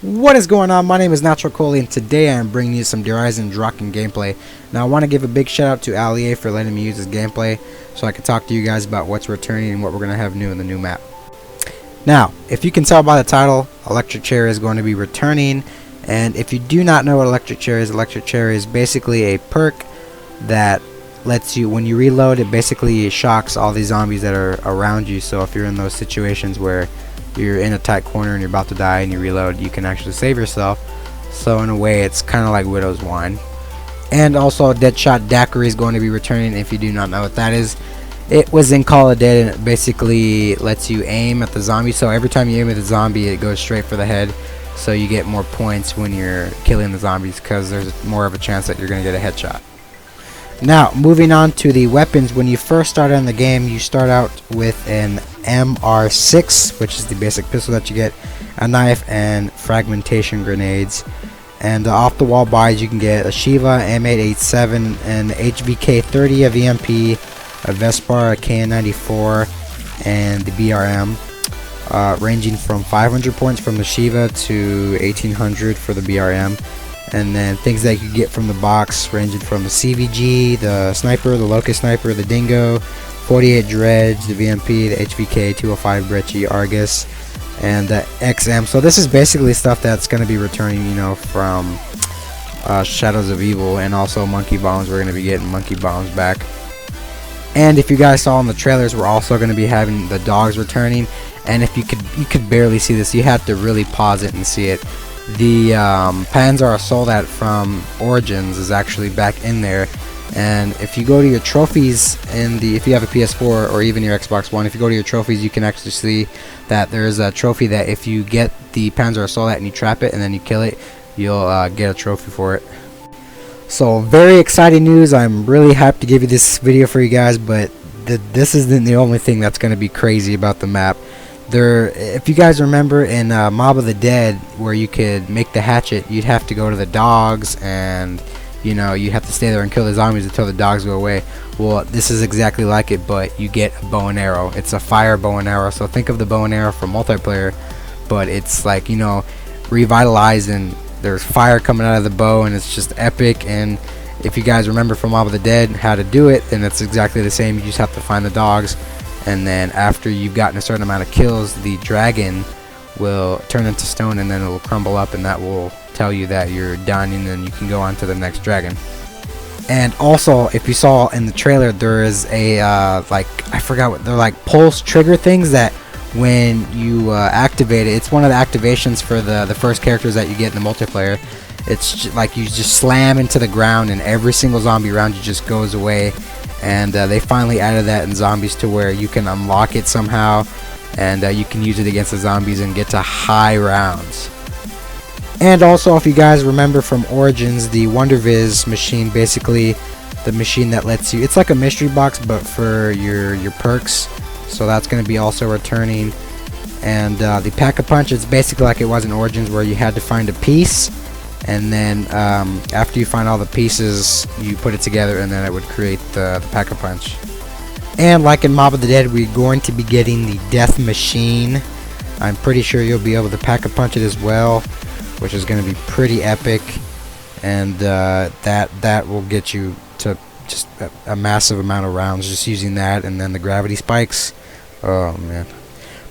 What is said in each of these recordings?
What is going on? My name is Natural Coley, and today I am bringing you some eisendrachen gameplay. Now I want to give a big shout out to Allier for letting me use this gameplay so I can talk to you guys about what's returning and what we're going to have new in the new map. Now, if you can tell by the title, Electric Chair is going to be returning, and if you do not know what Electric Chair is basically a perk that lets you, when you reload, it basically shocks all these zombies that are around you. So if you're in those situations where you're in a tight corner and you're about to die and you reload, you can actually save yourself. So in a way, it's kind of like Widow's Wine. And also, Deadshot Daiquiri is going to be returning. If you do not know what that is, it was in Call of Dead, and it basically lets you aim at the zombie. So every time you aim at the zombie, it goes straight for the head. So you get more points when you're killing the zombies because there's more of a chance that you're going to get a headshot. Now, moving on to the weapons. When you first start in the game, you start out with an MR6, which is the basic pistol that you get, a knife, and fragmentation grenades. And off the wall buys, you can get a Shiva, M887, an HVK30, a VMP, a Vespar, a KN94, and the BRM, ranging from 500 points from the Shiva to 1800 for the BRM. And then things that you get from the box ranging from the CVG, the Sniper, the Locust Sniper, the Dingo, 48 Dredge, the VMP, the HVK, 205 Brecci, Argus, and the XM. So this is basically stuff that's going to be returning, you know, from Shadows of Evil, and also Monkey Bombs. We're going to be getting Monkey Bombs back. And if you guys saw in the trailers, we're also going to be having the dogs returning. And if you could barely see this, you have to really pause it and see it. The Panzer Assault that from Origins is actually back in there, and if you go to your trophies if you have a PS4 or even your Xbox One, if you go to your trophies, you can actually see that there's a trophy that if you get the Panzer Assault and you trap it and then you kill it, you'll get a trophy for it. So very exciting news. I'm really hyped to give you this video for you guys, but this isn't the only thing that's going to be crazy about the map. If you guys remember in Mob of the Dead, where you could make the hatchet, you'd have to go to the dogs, and you know, you have to stay there and kill the zombies until the dogs go away. Well, this is exactly like it, but you get a bow and arrow. It's a fire bow and arrow. So think of the bow and arrow for multiplayer, but it's like, you know, revitalized, and there's fire coming out of the bow, and it's just epic. And if you guys remember from Mob of the Dead how to do it, then it's exactly the same. You just have to find the dogs. And then after you've gotten a certain amount of kills, the dragon will turn into stone, and then it will crumble up, and that will tell you that you're done, and then you can go on to the next dragon. And also, if you saw in the trailer, there is a like, I forgot what they're like, pulse trigger things that when you activate it, it's one of the activations for the first characters that you get in the multiplayer. It's like you just slam into the ground, and every single zombie around you just goes away. And they finally added that in zombies to where you can unlock it somehow, and you can use it against the zombies and get to high rounds. And also, if you guys remember from Origins, the WonderViz machine, basically the machine that lets you, it's like a mystery box but for your perks. So that's going to be also returning. And the Pack-a-Punch, it's basically like it was in Origins, where you had to find a piece, and then after you find all the pieces, you put it together, and then it would create the Pack-a-Punch. And like in Mob of the Dead, we're going to be getting the Death Machine. I'm pretty sure you'll be able to Pack-a-Punch it as well, which is going to be pretty epic. And that will get you to just a massive amount of rounds just using that, and then the gravity spikes. Oh man.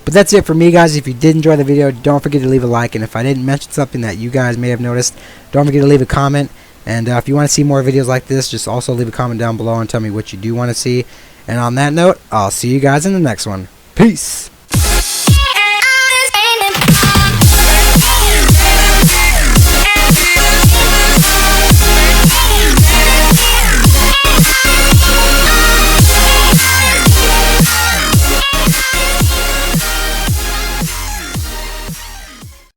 But that's it for me, guys. If you did enjoy the video, don't forget to leave a like. And if I didn't mention something that you guys may have noticed, don't forget to leave a comment. And if you want to see more videos like this, just also leave a comment down below and tell me what you do want to see. And on that note, I'll see you guys in the next one. Peace!